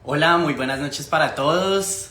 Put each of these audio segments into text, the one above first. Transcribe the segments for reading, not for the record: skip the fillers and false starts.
Hola, muy buenas noches para todos.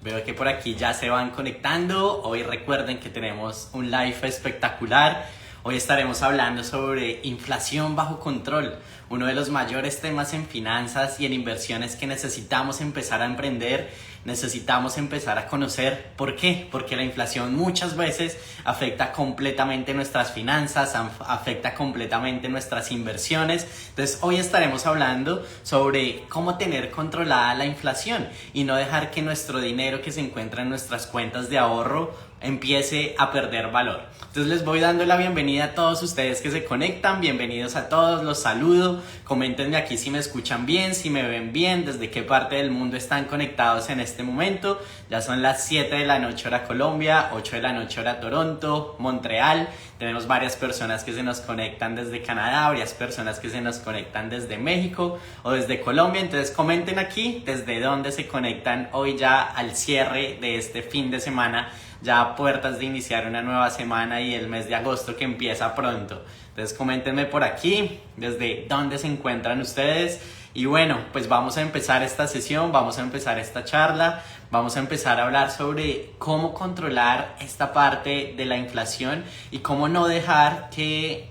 Veo que por aquí ya se van conectando. Hoy recuerden que tenemos un live espectacular. Hoy estaremos hablando sobre inflación bajo control, uno de los mayores temas en finanzas y en inversiones que necesitamos empezar a emprender, necesitamos empezar a conocer. ¿Por qué? Porque la inflación muchas veces afecta completamente nuestras finanzas, afecta completamente nuestras inversiones. Entonces hoy estaremos hablando sobre cómo tener controlada la inflación y no dejar que nuestro dinero que se encuentra en nuestras cuentas de ahorro empiece a perder valor. Entonces les voy dando la bienvenida a todos ustedes que se conectan. Bienvenidos a todos, los saludo. Coméntenme aquí si me escuchan bien, si me ven bien, desde qué parte del mundo están conectados en este momento. Ya son las 7 de la noche hora Colombia, 8 de la noche hora Toronto, Montreal. Tenemos varias personas que se nos conectan desde Canadá, varias personas que se nos conectan desde México o desde Colombia. Entonces comenten aquí desde dónde se conectan hoy ya al cierre de este fin de semana, ya a puertas de iniciar una nueva semana y el mes de agosto que empieza pronto. Entonces coméntenme por aquí desde dónde se encuentran ustedes. Y bueno, pues vamos a empezar esta sesión, vamos a empezar esta charla, vamos a empezar a hablar sobre cómo controlar esta parte de la inflación y cómo no dejar que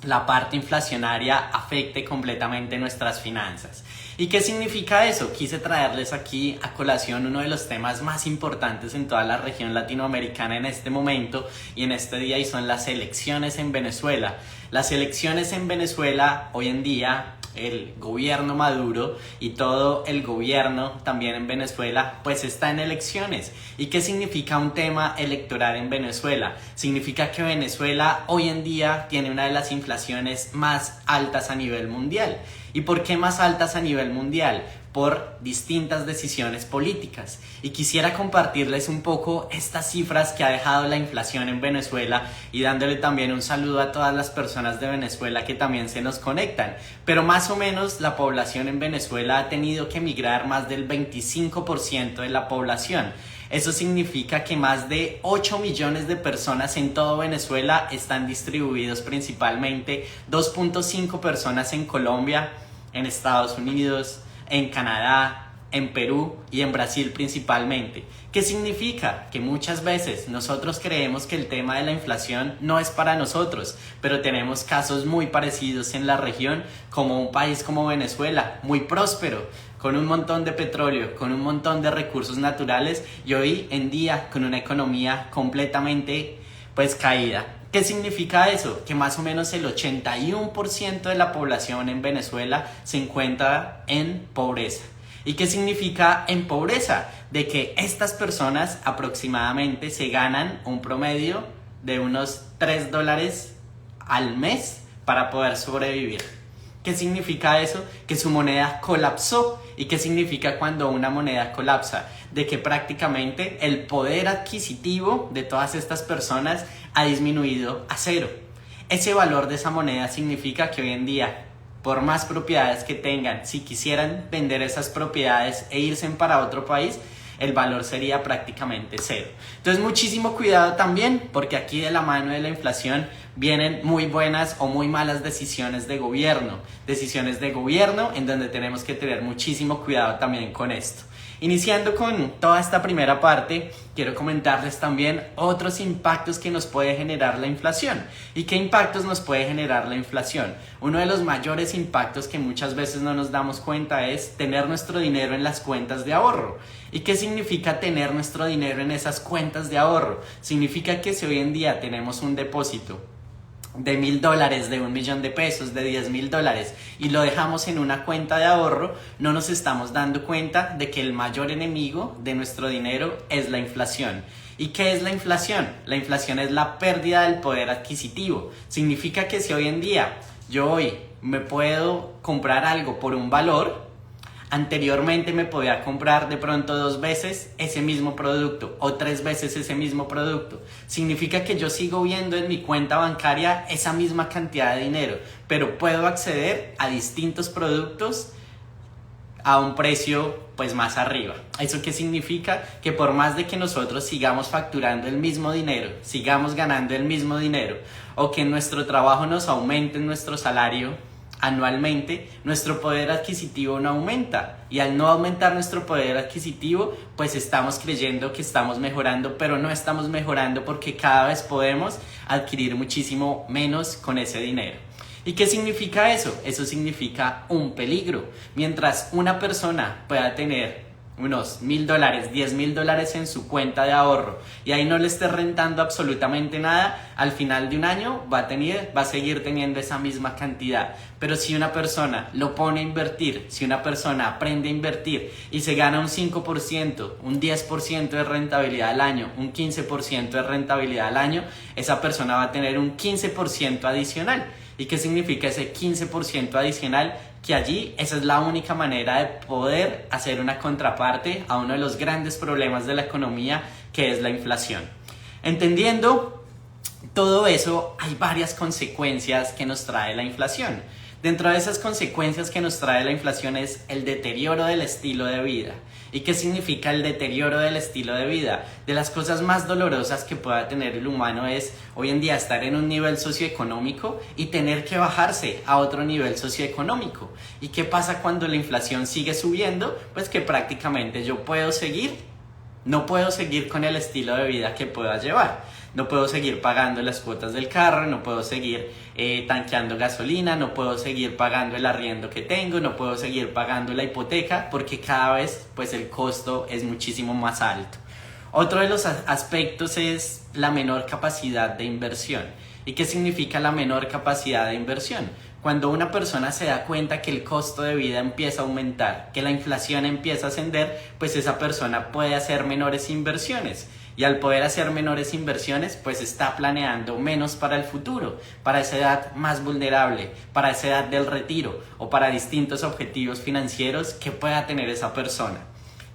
la parte inflacionaria afecte completamente nuestras finanzas. ¿Y qué significa eso? Quise traerles aquí a colación uno de los temas más importantes en toda la región latinoamericana en este momento y en este día, y son las elecciones en Venezuela. Las elecciones en Venezuela hoy en día, el gobierno Maduro y todo el gobierno también en Venezuela pues está en elecciones. ¿Y qué significa un tema electoral en Venezuela? Significa que Venezuela hoy en día tiene una de las inflaciones más altas a nivel mundial. ¿Y por qué más altas a nivel mundial? Por distintas decisiones políticas. Y quisiera compartirles un poco estas cifras que ha dejado la inflación en Venezuela y dándole también un saludo a todas las personas de Venezuela que también se nos conectan. Pero más o menos la población en Venezuela ha tenido que emigrar más del 25% de la población. Eso significa que más de 8 millones de personas en todo Venezuela están distribuidos principalmente, 2.5 personas en Colombia, en Estados Unidos, en Canadá, en Perú y en Brasil principalmente. ¿Qué significa? Que muchas veces nosotros creemos que el tema de la inflación no es para nosotros, pero tenemos casos muy parecidos en la región, como un país como Venezuela, muy próspero, con un montón de petróleo, con un montón de recursos naturales y hoy en día con una economía completamente caída. ¿Qué significa eso? Que más o menos el 81% de la población en Venezuela se encuentra en pobreza. ¿Y qué significa en pobreza? De que estas personas aproximadamente se ganan un promedio de unos $3 al mes para poder sobrevivir. ¿Qué significa eso? Que su moneda colapsó. ¿Y qué significa cuando una moneda colapsa? De que prácticamente el poder adquisitivo de todas estas personas ha disminuido a cero. Ese valor de esa moneda significa que hoy en día, por más propiedades que tengan, si quisieran vender esas propiedades e irse para otro país, el valor sería prácticamente cero. Entonces muchísimo cuidado también, porque aquí de la mano de la inflación vienen muy buenas o muy malas decisiones de gobierno en donde tenemos que tener muchísimo cuidado también con esto. Iniciando con toda esta primera parte, quiero comentarles también otros impactos que nos puede generar la inflación. ¿Y qué impactos nos puede generar la inflación? Uno de los mayores impactos que muchas veces no nos damos cuenta es tener nuestro dinero en las cuentas de ahorro. ¿Y qué significa tener nuestro dinero en esas cuentas de ahorro? Significa que si hoy en día tenemos un depósito de $1,000, de $1,000,000, de $10,000 y lo dejamos en una cuenta de ahorro, no nos estamos dando cuenta de que el mayor enemigo de nuestro dinero es la inflación. ¿Y qué es la inflación? La inflación es la pérdida del poder adquisitivo. Significa que si hoy en día yo hoy me puedo comprar algo por un valor, anteriormente me podía comprar de pronto 2 veces ese mismo producto o 3 veces ese mismo producto. Significa que yo sigo viendo en mi cuenta bancaria esa misma cantidad de dinero, pero puedo acceder a distintos productos a un precio más arriba. ¿Eso qué significa? Que por más de que nosotros sigamos facturando el mismo dinero, sigamos ganando el mismo dinero o que en nuestro trabajo nos aumente nuestro salario anualmente, nuestro poder adquisitivo no aumenta. Y al no aumentar nuestro poder adquisitivo, pues estamos creyendo que estamos mejorando, pero no estamos mejorando porque cada vez podemos adquirir muchísimo menos con ese dinero. ¿Y qué significa eso? Eso significa un peligro. Mientras una persona pueda tener unos $1,000, $10,000 en su cuenta de ahorro y ahí no le esté rentando absolutamente nada, al final de un año va a seguir teniendo esa misma cantidad. Pero si una persona lo pone a invertir, si una persona aprende a invertir y se gana un 5%, un 10% de rentabilidad al año, un 15% de rentabilidad al año, esa persona va a tener un 15% adicional. ¿Y qué significa ese 15% adicional? Que allí esa es la única manera de poder hacer una contraparte a uno de los grandes problemas de la economía, que es la inflación. Entendiendo todo eso, hay varias consecuencias que nos trae la inflación. Dentro de esas consecuencias que nos trae la inflación es el deterioro del estilo de vida. ¿Y qué significa el deterioro del estilo de vida? De las cosas más dolorosas que pueda tener el humano es hoy en día estar en un nivel socioeconómico y tener que bajarse a otro nivel socioeconómico. ¿Y qué pasa cuando la inflación sigue subiendo? Pues que prácticamente no puedo seguir con el estilo de vida que pueda llevar. No puedo seguir pagando las cuotas del carro, no puedo seguir tanqueando gasolina, no puedo seguir pagando el arriendo que tengo, no puedo seguir pagando la hipoteca porque cada vez pues el costo es muchísimo más alto. Otro de los aspectos es la menor capacidad de inversión. ¿Y qué significa la menor capacidad de inversión? Cuando una persona se da cuenta que el costo de vida empieza a aumentar, que la inflación empieza a ascender, pues esa persona puede hacer menores inversiones. Y al poder hacer menores inversiones, pues está planeando menos para el futuro, para esa edad más vulnerable, para esa edad del retiro o para distintos objetivos financieros que pueda tener esa persona.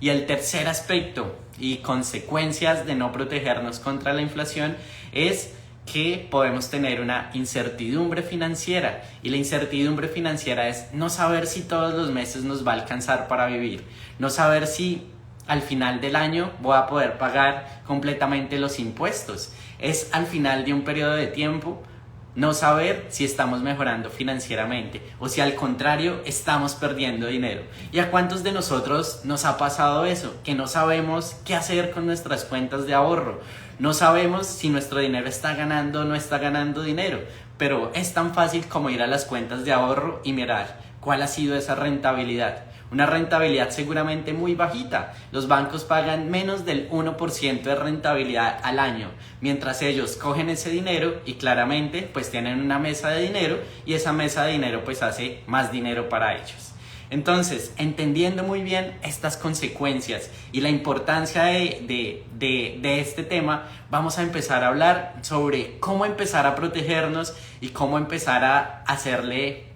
Y el tercer aspecto y consecuencias de no protegernos contra la inflación es que podemos tener una incertidumbre financiera, y la incertidumbre financiera es no saber si todos los meses nos va a alcanzar para vivir, no saber si al final del año voy a poder pagar completamente los impuestos, es al final de un periodo de tiempo no saber si estamos mejorando financieramente o si al contrario estamos perdiendo dinero. ¿Y a cuántos de nosotros nos ha pasado eso? Que no sabemos qué hacer con nuestras cuentas de ahorro. No sabemos si nuestro dinero está ganando o no está ganando dinero. Pero es tan fácil como ir a las cuentas de ahorro y mirar cuál ha sido esa rentabilidad. Una rentabilidad seguramente muy bajita. Los bancos pagan menos del 1% de rentabilidad al año, mientras ellos cogen ese dinero y claramente pues tienen una mesa de dinero y esa mesa de dinero pues hace más dinero para ellos. Entonces, entendiendo muy bien estas consecuencias y la importancia de este tema, vamos a empezar a hablar sobre cómo empezar a protegernos y cómo empezar a hacerle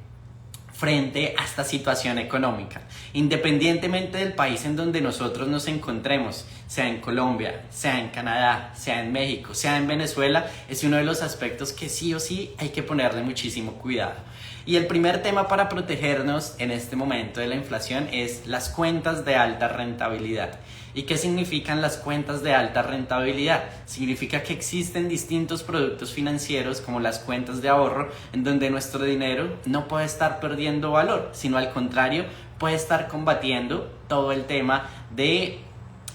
frente a esta situación económica, independientemente del país en donde nosotros nos encontremos, sea en Colombia, sea en Canadá, sea en México, sea en Venezuela, es uno de los aspectos que sí o sí hay que ponerle muchísimo cuidado. Y el primer tema para protegernos en este momento de la inflación es las cuentas de alta rentabilidad. ¿Y qué significan las cuentas de alta rentabilidad? Significa que existen distintos productos financieros como las cuentas de ahorro en donde nuestro dinero no puede estar perdiendo valor, sino al contrario puede estar combatiendo todo el tema de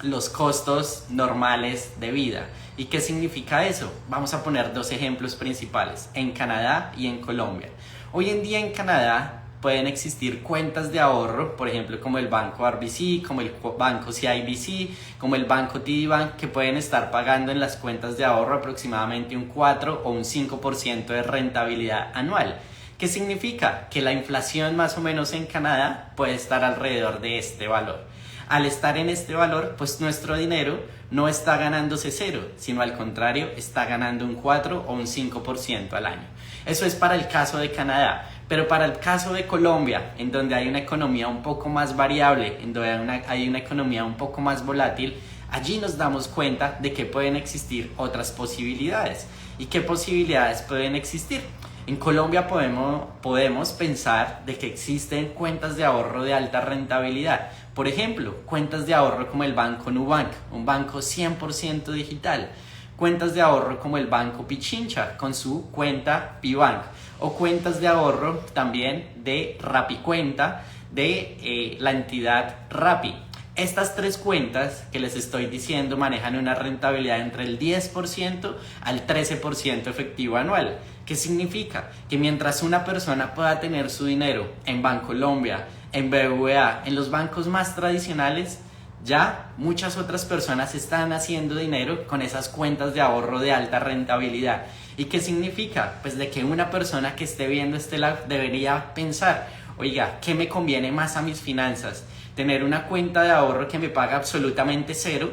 los costos normales de vida. ¿Y qué significa eso? Vamos a poner dos ejemplos principales, en Canadá y en Colombia. Hoy en día en Canadá pueden existir cuentas de ahorro, por ejemplo, como el banco RBC, como el banco CIBC, como el banco TD Bank, que pueden estar pagando en las cuentas de ahorro aproximadamente un 4 o un 5% de rentabilidad anual. ¿Qué significa? Que la inflación más o menos en Canadá puede estar alrededor de este valor. Al estar en este valor, pues nuestro dinero no está ganándose cero, sino al contrario, está ganando un 4 o un 5% al año. Eso es para el caso de Canadá. Pero para el caso de Colombia, en donde hay una economía un poco más variable, en donde hay una economía un poco más volátil, allí nos damos cuenta de que pueden existir otras posibilidades. ¿Y qué posibilidades pueden existir? En Colombia podemos pensar de que existen cuentas de ahorro de alta rentabilidad. Por ejemplo, cuentas de ahorro como el Banco Nubank, un banco 100% digital. Cuentas de ahorro como el Banco Pichincha con su cuenta Pibank. o cuentas de ahorro también de Rapicuenta de la entidad Rappi. Estas tres cuentas que les estoy diciendo manejan una rentabilidad entre el 10% al 13% efectivo anual. ¿Qué significa? Que mientras una persona pueda tener su dinero en Bancolombia, en BBVA, en los bancos más tradicionales, ya muchas otras personas están haciendo dinero con esas cuentas de ahorro de alta rentabilidad. ¿Y qué significa? Pues de que una persona que esté viendo este live debería pensar, oiga, ¿qué me conviene más a mis finanzas? ¿Tener una cuenta de ahorro que me paga absolutamente cero?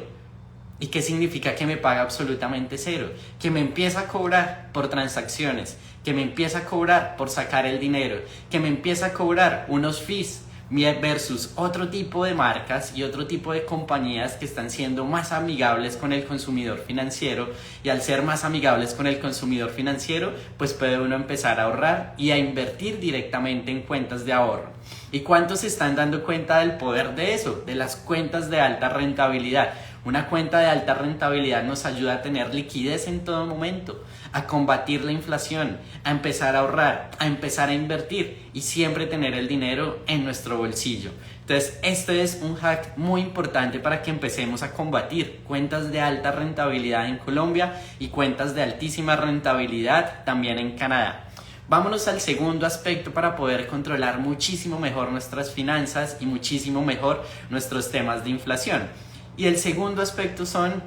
¿Y qué significa que me paga absolutamente cero? Que me empieza a cobrar por transacciones, que me empieza a cobrar por sacar el dinero, que me empieza a cobrar unos fees versus otro tipo de marcas y otro tipo de compañías que están siendo más amigables con el consumidor financiero, y al ser más amigables con el consumidor financiero, pues puede uno empezar a ahorrar y a invertir directamente en cuentas de ahorro. ¿Y cuántos se están dando cuenta del poder de eso? De las cuentas de alta rentabilidad. Una cuenta de alta rentabilidad nos ayuda a tener liquidez en todo momento, a combatir la inflación, a empezar a ahorrar, a empezar a invertir y siempre tener el dinero en nuestro bolsillo. Entonces, este es un hack muy importante para que empecemos a combatir cuentas de alta rentabilidad en Colombia y cuentas de altísima rentabilidad también en Canadá. Vámonos al segundo aspecto para poder controlar muchísimo mejor nuestras finanzas y muchísimo mejor nuestros temas de inflación. Y el segundo aspecto son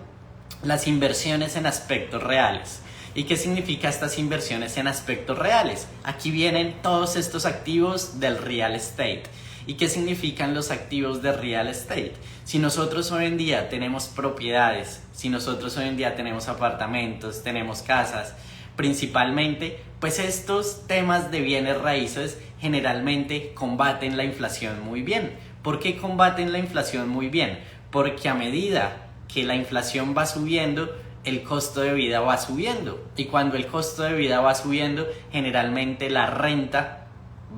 las inversiones en aspectos reales. ¿Y qué significa estas inversiones en aspectos reales? Aquí vienen todos estos activos del real estate. ¿Y qué significan los activos de real estate? Si nosotros hoy en día tenemos propiedades, si nosotros hoy en día tenemos apartamentos, tenemos casas, principalmente, pues estos temas de bienes raíces generalmente combaten la inflación muy bien. ¿Por qué combaten la inflación muy bien? Porque a medida que la inflación va subiendo, el costo de vida va subiendo. Y cuando el costo de vida va subiendo, generalmente la renta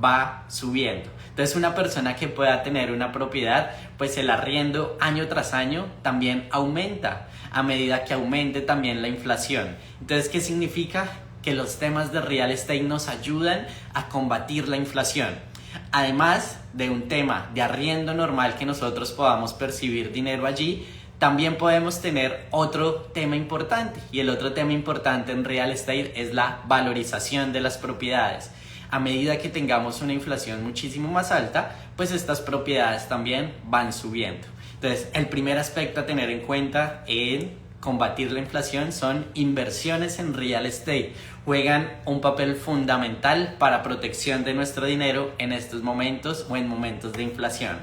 va subiendo. Entonces, una persona que pueda tener una propiedad, pues el arriendo año tras año también aumenta a medida que aumente también la inflación. Entonces, ¿qué significa? Que los temas de real estate nos ayudan a combatir la inflación. Además de un tema de arriendo normal que nosotros podamos percibir dinero allí, también podemos tener otro tema importante, y el otro tema importante en real estate es la valorización de las propiedades. A medida que tengamos una inflación muchísimo más alta, pues estas propiedades también van subiendo. Entonces, el primer aspecto a tener en cuenta en combatir la inflación son inversiones en real estate. Juegan un papel fundamental para protección de nuestro dinero en estos momentos o en momentos de inflación.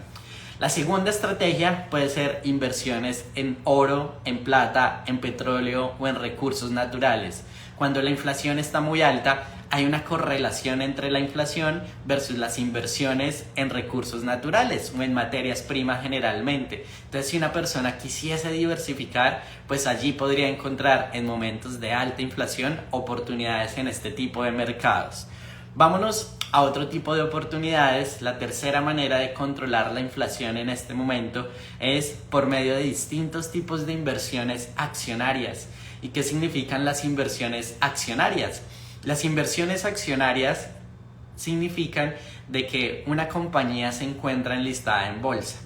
La segunda estrategia puede ser inversiones en oro, en plata, en petróleo o en recursos naturales. Cuando la inflación está muy alta, hay una correlación entre la inflación versus las inversiones en recursos naturales o en materias primas generalmente. Entonces, si una persona quisiese diversificar, pues allí podría encontrar en momentos de alta inflación oportunidades en este tipo de mercados. Vámonos a otro tipo de oportunidades. La tercera manera de controlar la inflación en este momento es por medio de distintos tipos de inversiones accionarias. ¿Y qué significan las inversiones accionarias? Las inversiones accionarias significan de que una compañía se encuentra enlistada en bolsa.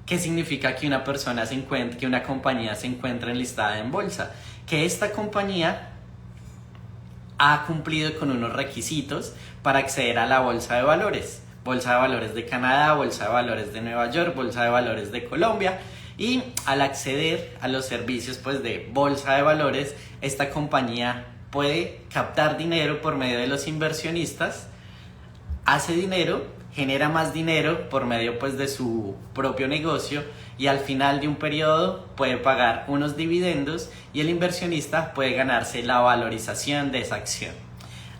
¿Qué significa que una compañía se encuentra enlistada en bolsa? Que esta compañía ha cumplido con unos requisitos para acceder a la bolsa de valores. Bolsa de valores de Canadá, bolsa de valores de Nueva York, bolsa de valores de Colombia. Y al acceder a los servicios pues, de bolsa de valores, esta compañía puede captar dinero por medio de los inversionistas, hace dinero, genera más dinero por medio pues, de su propio negocio, y al final de un periodo puede pagar unos dividendos y el inversionista puede ganarse la valorización de esa acción.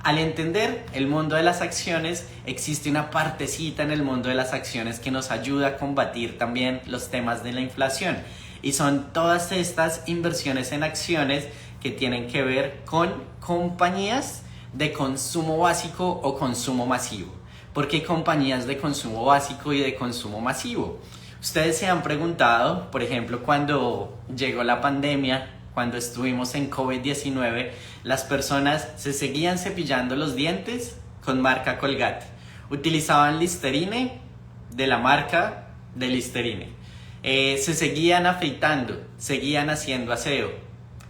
Al entender el mundo de las acciones, existe una partecita en el mundo de las acciones que nos ayuda a combatir también los temas de la inflación, y son todas estas inversiones en acciones que tienen que ver con compañías de consumo básico o consumo masivo. ¿Por qué compañías de consumo básico y de consumo masivo? Ustedes se han preguntado, por ejemplo, cuando llegó la pandemia, cuando estuvimos en COVID-19, ¿las personas se seguían cepillando los dientes? con marca Colgate. Utilizaban Listerine de la marca de Listerine. Se seguían afeitando, seguían haciendo aseo,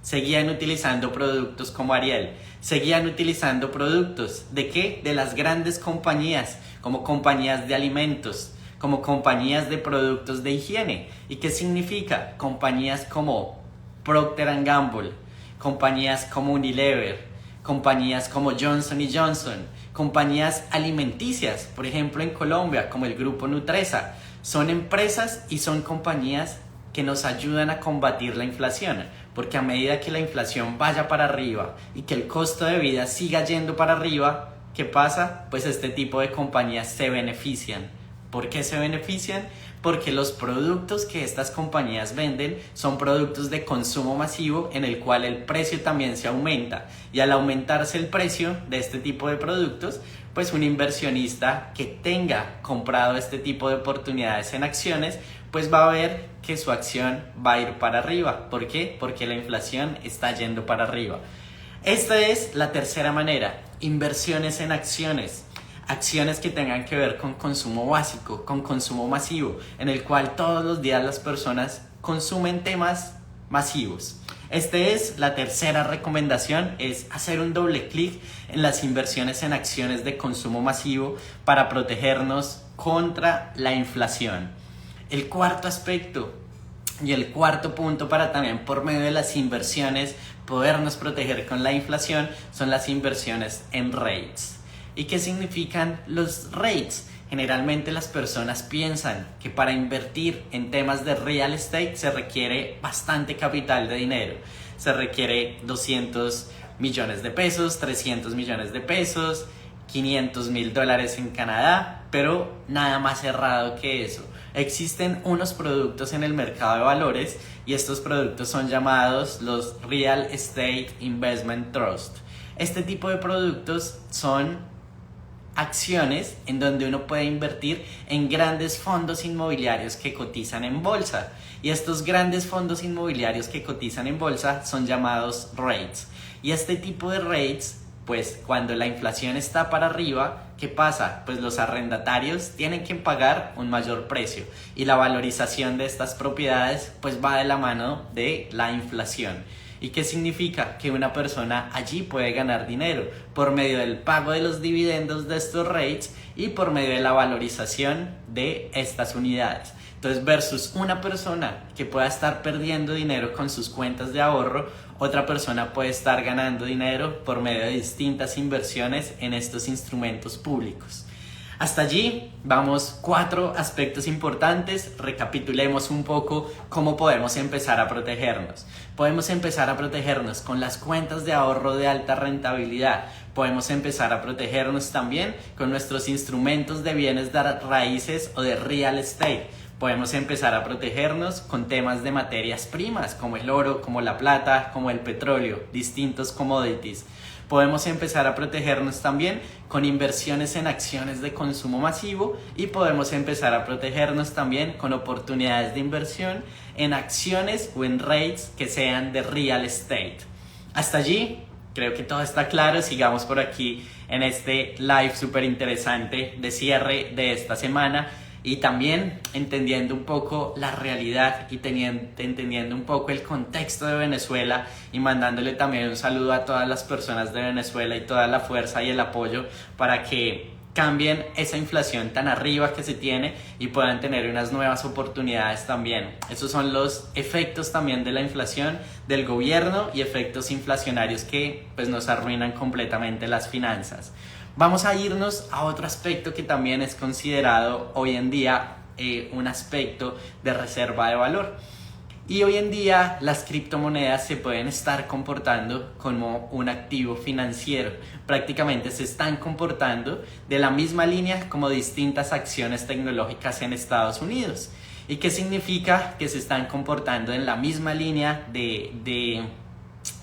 seguían utilizando productos como Ariel, seguían utilizando productos ¿de qué? De las grandes compañías, como compañías de alimentos, como compañías de productos de higiene. ¿Y qué significa? Compañías como Procter & Gamble, compañías como Unilever, compañías como Johnson & Johnson, compañías alimenticias, por ejemplo en Colombia, como el Grupo Nutresa. Son empresas y son compañías que nos ayudan a combatir la inflación, porque a medida que la inflación vaya para arriba y que el costo de vida siga yendo para arriba, ¿qué pasa? Pues este tipo de compañías se benefician. ¿Por qué se benefician? Porque los productos que estas compañías venden son productos de consumo masivo en el cual el precio también se aumenta, y al aumentarse el precio de este tipo de productos, pues un inversionista que tenga comprado este tipo de oportunidades en acciones, pues va a ver que su acción va a ir para arriba. ¿Por qué? Porque la inflación está yendo para arriba. Esta es la tercera manera: inversiones en acciones. Acciones que tengan que ver con consumo básico, con consumo masivo, en el cual todos los días las personas consumen temas masivos. Esta es la tercera recomendación, es hacer un doble clic en las inversiones en acciones de consumo masivo para protegernos contra la inflación. El cuarto aspecto y el cuarto punto para también por medio de las inversiones podernos proteger con la inflación son las inversiones en REITs. ¿Y qué significan los REITs? Generalmente las personas piensan que para invertir en temas de real estate se requiere bastante capital de dinero. Se requiere 200 millones de pesos, 300 millones de pesos, $500,000 en Canadá, pero nada más errado que eso. Existen unos productos en el mercado de valores y estos productos son llamados los Real Estate Investment Trust. Este tipo de productos son acciones en donde uno puede invertir en grandes fondos inmobiliarios que cotizan en bolsa, y estos grandes fondos inmobiliarios que cotizan en bolsa son llamados REITs. Y este tipo de REITs, pues cuando la inflación está para arriba, ¿qué pasa? Pues los arrendatarios tienen que pagar un mayor precio y la valorización de estas propiedades pues va de la mano de la inflación. ¿Y qué significa? Que una persona allí puede ganar dinero por medio del pago de los dividendos de estos REITs y por medio de la valorización de estas unidades. Entonces, versus una persona que pueda estar perdiendo dinero con sus cuentas de ahorro, otra persona puede estar ganando dinero por medio de distintas inversiones en estos instrumentos públicos. Hasta allí vamos 4 aspectos importantes. Recapitulemos un poco cómo podemos empezar a protegernos. Podemos empezar a protegernos con las cuentas de ahorro de alta rentabilidad. Podemos empezar a protegernos también con nuestros instrumentos de bienes de raíces o de real estate. Podemos empezar a protegernos con temas de materias primas como el oro, como la plata, como el petróleo, distintos commodities. Podemos empezar a protegernos también con inversiones en acciones de consumo masivo y podemos empezar a protegernos también con oportunidades de inversión en acciones o en REITs que sean de real estate. Hasta allí creo que todo está claro. Sigamos por aquí en este live súper interesante de cierre de esta semana. Y también entendiendo un poco la realidad y entendiendo un poco el contexto de Venezuela, y mandándole también un saludo a todas las personas de Venezuela y toda la fuerza y el apoyo para que cambien esa inflación tan arriba que se tiene y puedan tener unas nuevas oportunidades también. Esos son los efectos también de la inflación del gobierno y efectos inflacionarios que pues nos arruinan completamente las finanzas. Vamos a irnos a otro aspecto que también es considerado hoy en día un aspecto de reserva de valor. Y hoy en día las criptomonedas se pueden estar comportando como un activo financiero. Prácticamente se están comportando de la misma línea como distintas acciones tecnológicas en Estados Unidos. ¿Y qué significa? Que se están comportando en la misma línea de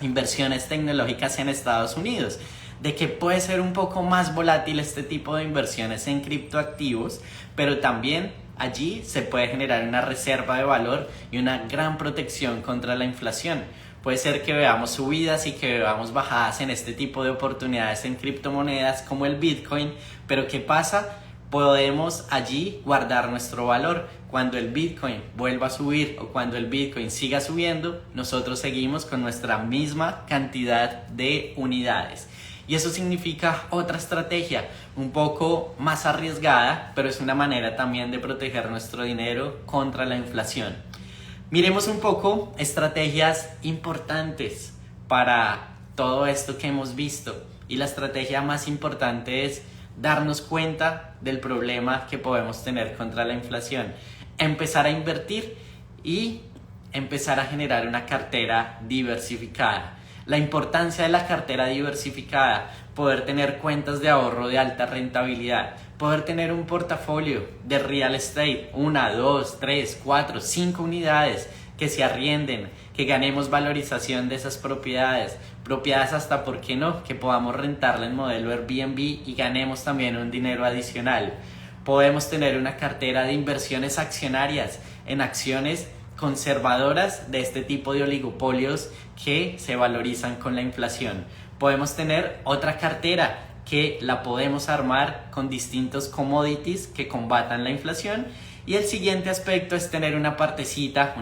inversiones tecnológicas en Estados Unidos. De que puede ser un poco más volátil este tipo de inversiones en criptoactivos, pero también allí se puede generar una reserva de valor y una gran protección contra la inflación. Puede ser que veamos subidas y que veamos bajadas en este tipo de oportunidades en criptomonedas como el Bitcoin, pero ¿qué pasa? Podemos allí guardar nuestro valor. Cuando el Bitcoin vuelva a subir o cuando el Bitcoin siga subiendo, nosotros seguimos con nuestra misma cantidad de unidades. Y eso significa otra estrategia, un poco más arriesgada, pero es una manera también de proteger nuestro dinero contra la inflación. Miremos un poco estrategias importantes para todo esto que hemos visto. Y la estrategia más importante es darnos cuenta del problema que podemos tener contra la inflación, empezar a invertir y empezar a generar una cartera diversificada. La importancia de la cartera diversificada, poder tener cuentas de ahorro de alta rentabilidad, poder tener un portafolio de real estate, 1, 2, 3, 4, 5 unidades que se arrienden, que ganemos valorización de esas propiedades hasta, ¿por qué no?, que podamos rentarla en modelo Airbnb y ganemos también un dinero adicional. Podemos tener una cartera de inversiones accionarias en acciones conservadoras de este tipo de oligopolios que se valorizan con la inflación. Podemos tener otra cartera que la podemos armar con distintos commodities que combatan la inflación. Y el siguiente aspecto es tener una partecita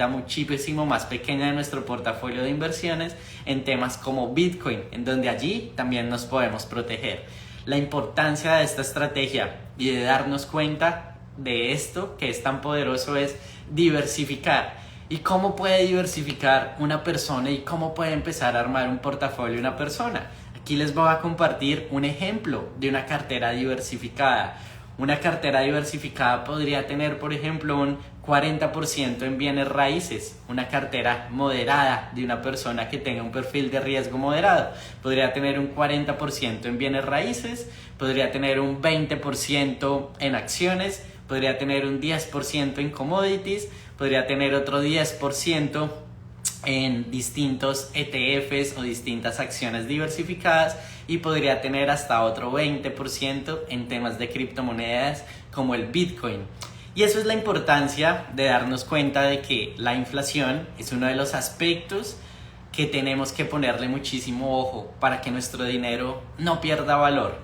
muchísimo más pequeña de nuestro portafolio de inversiones en temas como Bitcoin, en donde allí también nos podemos proteger. La importancia de esta estrategia y de darnos cuenta de esto que es tan poderoso es diversificar. ¿Y cómo puede diversificar una persona y cómo puede empezar a armar un portafolio una persona? Aquí les voy a compartir un ejemplo de una cartera diversificada. Una cartera diversificada podría tener, por ejemplo, un 40% en bienes raíces, una cartera moderada de una persona que tenga un perfil de riesgo moderado. Podría tener un 40% en bienes raíces, podría tener un 20% en acciones, podría tener un 10% en commodities, podría tener otro 10% en distintos ETFs o distintas acciones diversificadas y podría tener hasta otro 20% en temas de criptomonedas como el Bitcoin. Y eso es la importancia de darnos cuenta de que la inflación es uno de los aspectos que tenemos que ponerle muchísimo ojo para que nuestro dinero no pierda valor.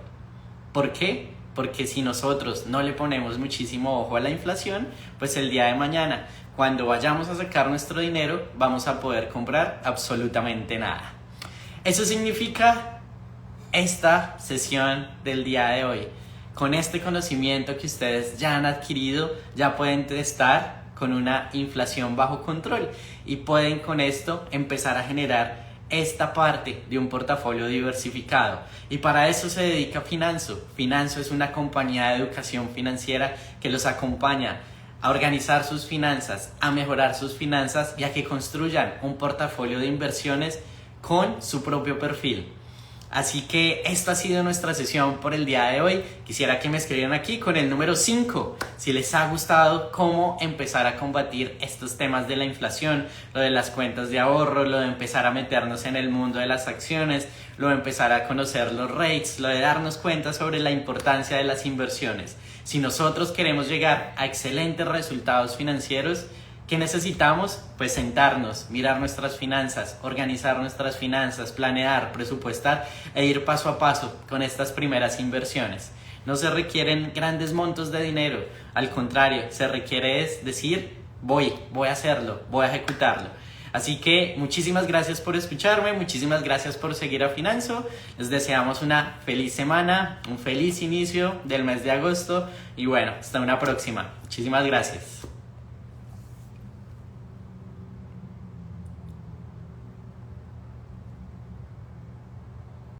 ¿Por qué? Porque si nosotros no le ponemos muchísimo ojo a la inflación, pues el día de mañana, cuando vayamos a sacar nuestro dinero, vamos a poder comprar absolutamente nada. Eso significa esta sesión del día de hoy. Con este conocimiento que ustedes ya han adquirido, ya pueden estar con una inflación bajo control y pueden con esto empezar a generar esta parte de un portafolio diversificado. Y para eso se dedica Finanzo. Finanzo es una compañía de educación financiera que los acompaña a organizar sus finanzas, a mejorar sus finanzas y a que construyan un portafolio de inversiones con su propio perfil. Así que esto ha sido nuestra sesión por el día de hoy. Quisiera que me escribieran aquí con el número 5 si les ha gustado cómo empezar a combatir estos temas de la inflación, lo de las cuentas de ahorro, lo de empezar a meternos en el mundo de las acciones, lo de empezar a conocer los rates, lo de darnos cuenta sobre la importancia de las inversiones. Si nosotros queremos llegar a excelentes resultados financieros, ¿qué necesitamos? Pues sentarnos, mirar nuestras finanzas, organizar nuestras finanzas, planear, presupuestar e ir paso a paso con estas primeras inversiones. No se requieren grandes montos de dinero, al contrario, se requiere es decir, voy a hacerlo, voy a ejecutarlo. Así que muchísimas gracias por escucharme, muchísimas gracias por seguir a Finanzo. Les deseamos una feliz semana, un feliz inicio del mes de agosto y bueno, hasta una próxima. Muchísimas gracias.